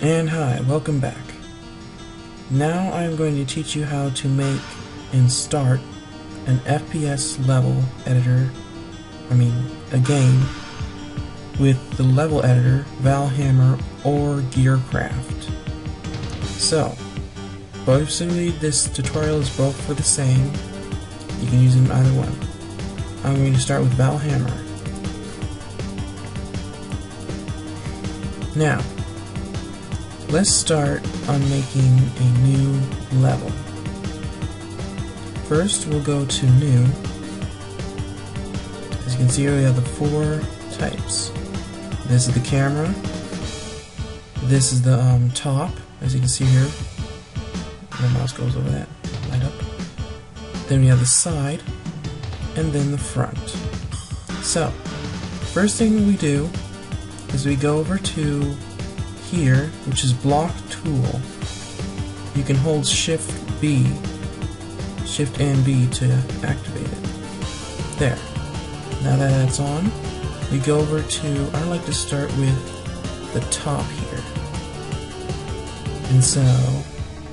And hi, welcome back. Now I am going to teach you how to make and start an FPS level editor, a game, with the level editor, Hammer or Gearcraft. So, basically this tutorial is both for the same. You can use it in either one. I'm going to start with Hammer. Now, let's start on making a new level. First, we'll go to New. As you can see here, we have the 4 types. This is the camera. This is the top, as you can see here. The mouse goes over that, light up. Then we have the side, and then the front. So, first thing we do is we go over to here, which is block tool. You can hold Shift and B to activate it. There. Now that that's on, we go over to, I like to start with the top here. And so,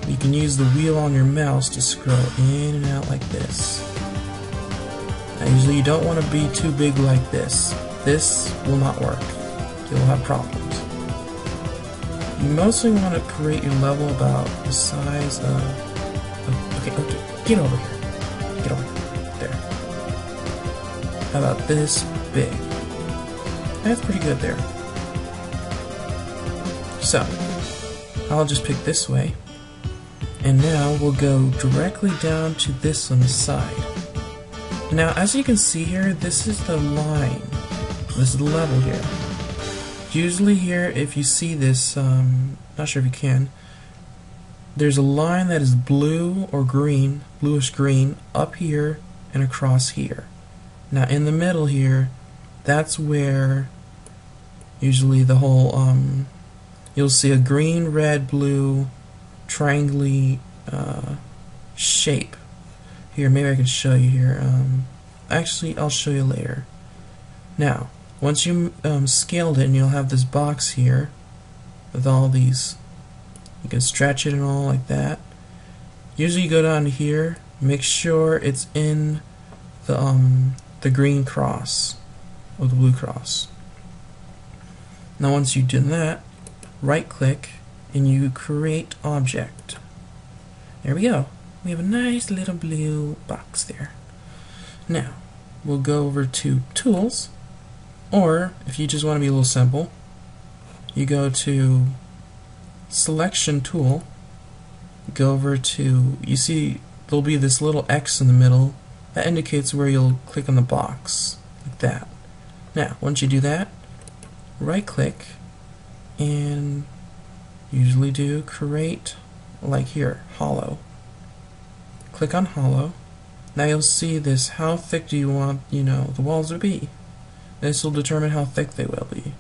you can use the wheel on your mouse to scroll in and out like this. Now usually you don't want to be too big like this. This will not work. You'll have problems. You mostly want to create your level about the size of... Okay, get over here. Get over here. There. How about this big? That's pretty good there. So, I'll just pick this way. And now we'll go directly down to this on the side. Now, as you can see here, this is the line. This is the level here. Usually here, if you see this, not sure if you can, there's a line that is blue or green, bluish green, up here and across here. Now in the middle here, that's where usually the whole, you'll see a green, red, blue, triangle shape. Here, maybe I can show you here. Actually, I'll show you later. Now, once you scaled it, and you'll have this box here with all these, you can stretch it and all like that. Usually you go down to here, make sure it's in the green cross or the blue cross. Now once you've done that, right click and you create object. There we go. We have a nice little blue box there. Now we'll go over to Tools. Or, if you just want to be a little simple, you go to Selection Tool, go over to, you see there'll be this little X in the middle, that indicates where you'll click on the box, like that. Now, once you do that, right click, and usually do Create, like here, Hollow. Click on Hollow. Now you'll see this, how thick do you want, the walls to be? This will determine how thick they will be.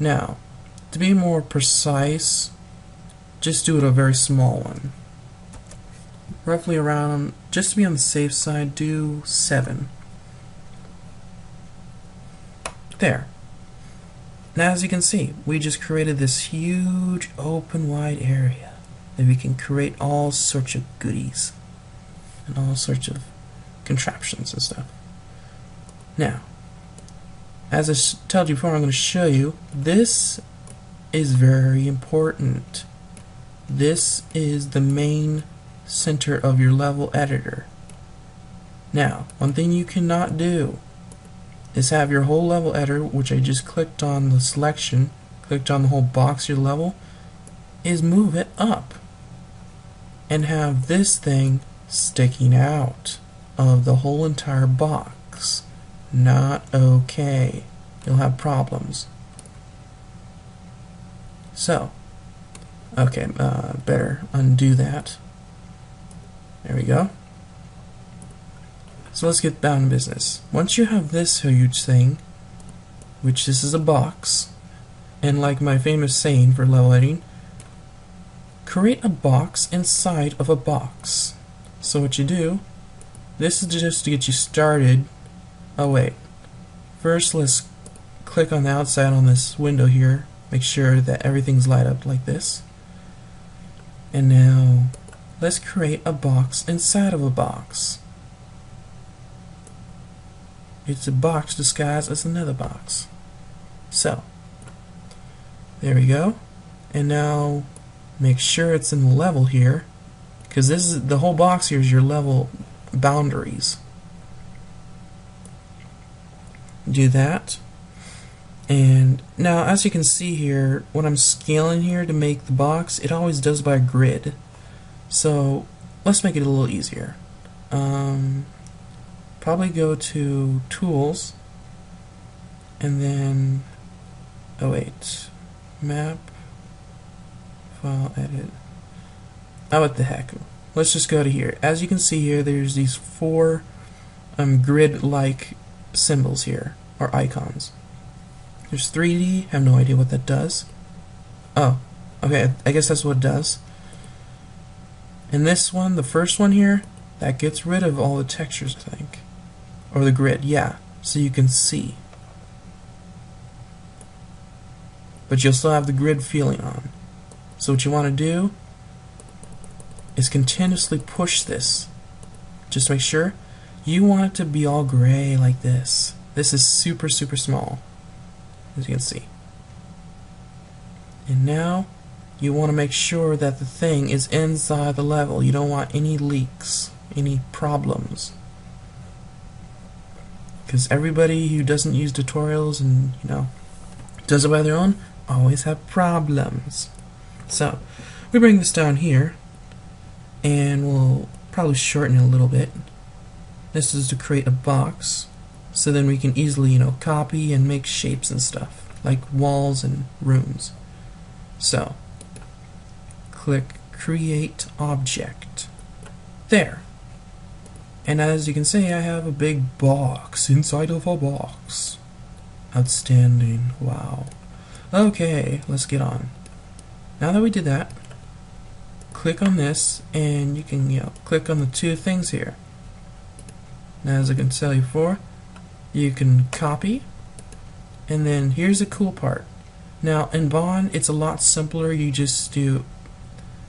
Now, to be more precise, just do it a very small one. Roughly around, just to be on the safe side, do 7. There. Now as you can see, we just created this huge open wide area that we can create all sorts of goodies and all sorts of contraptions and stuff. Now, as I told you before, I'm going to show you, this is very important. This is the main center of your level editor. Now, one thing you cannot do is have your whole level editor, which I just clicked on the selection, clicked on the whole box of your level, is move it up and have this thing sticking out of the whole entire box. Not okay. You'll have problems. So, okay, better undo that. There we go. So let's get down to business. Once you have this huge thing, which this is a box, and like my famous saying for level editing, create a box inside of a box. So what you do, this is just to get you started. Oh wait, first let's click on the outside on this window here Make sure that everything's light up like this. And now let's create a box inside of a box. It's a box disguised as another box. So there we go. And now make sure it's in the level here, because this is the whole box here is your level boundaries. Do that. And now as you can see here, when I'm scaling here to make the box, it always does by grid. So let's make it a little easier. Probably go to Tools, and then, oh wait, Map, File, Edit. Oh, what the heck. Let's just go to here. As you can see here, there's these 4 grid-like symbols here, or icons. There's 3D, have no idea what that does. Oh, okay, I guess that's what it does. And this one, the first one here, that gets rid of all the textures, I think. Or the grid, yeah, so you can see. But you'll still have the grid feeling on. So what you want to do is continuously push this. Just make sure you want it to be all gray like this. This is super, super small, as you can see. And now you want to make sure that the thing is inside the level. You don't want any leaks, any problems. Because everybody who doesn't use tutorials and, does it by their own, always have problems. So, we bring this down here, and we'll probably shorten it a little bit. This is to create a box, so then we can easily, copy and make shapes and stuff, like walls and rooms. So, click Create Object. There. And as you can see, I have a big box inside of a box. Outstanding. Wow. Okay, let's get on. Now that we did that, click on this, and you can, click on the 2 things here. Now, as I can tell you before, you can copy, and then here's the cool part. Now, in Bond, it's a lot simpler. You just do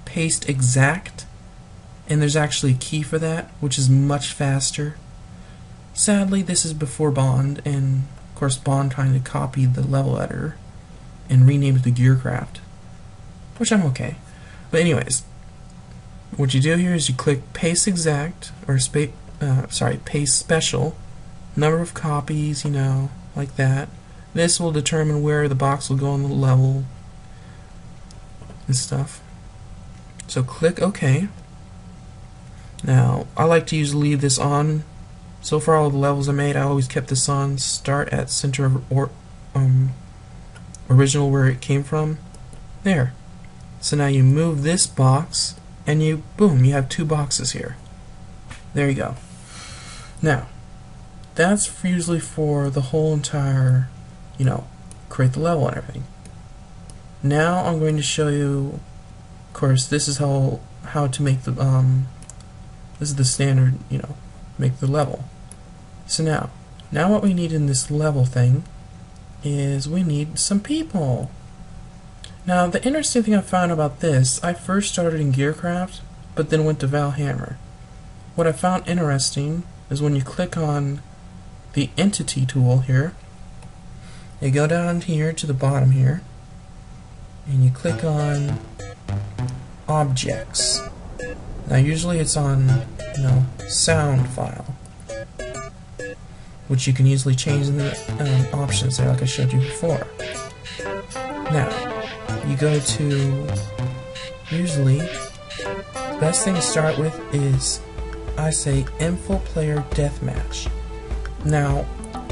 paste exact, and there's actually a key for that, which is much faster. Sadly, this is before Bond, and of course Bond trying to copy the level editor and rename it to Gearcraft, which I'm okay. But anyways, what you do here is you click paste exact, or paste special, number of copies, like that. This will determine where the box will go on the level and stuff. So click OK. Now, I like to usually leave this on. So far, all the levels I made, I always kept this on. Start at center of original where it came from. There. So now you move this box, and boom, you have 2 boxes here. There you go. Now, that's usually for the whole entire, create the level and everything. Now I'm going to show you, of course, this is how to make the this is the standard, make the level. So now what we need in this level thing is we need some people. Now, the interesting thing I found about this, I first started in Gearcraft, but then went to Hammer. What I found interesting is when you click on the Entity tool here, you go down here to the bottom here, and you click on Objects. Now usually it's on, sound file, which you can easily change in the options there, like I showed you before. Now, you go to, usually, the best thing to start with is, I say, Info Player Deathmatch. Now,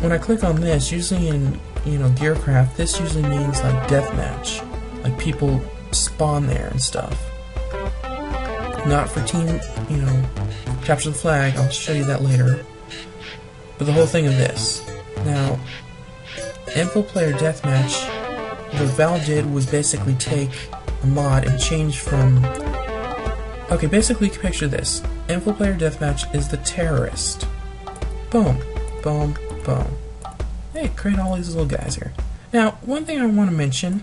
when I click on this, usually in, Gearcraft, this usually means like deathmatch, like people spawn there and stuff. Not for team, capture the flag, I'll show you that later. But the whole thing of this. Now, Info Player Deathmatch, what Val did was basically take a mod and change from... Okay, basically picture this. Info Player Deathmatch is the terrorist. Boom, boom, boom. Hey, create all these little guys here. Now, one thing I want to mention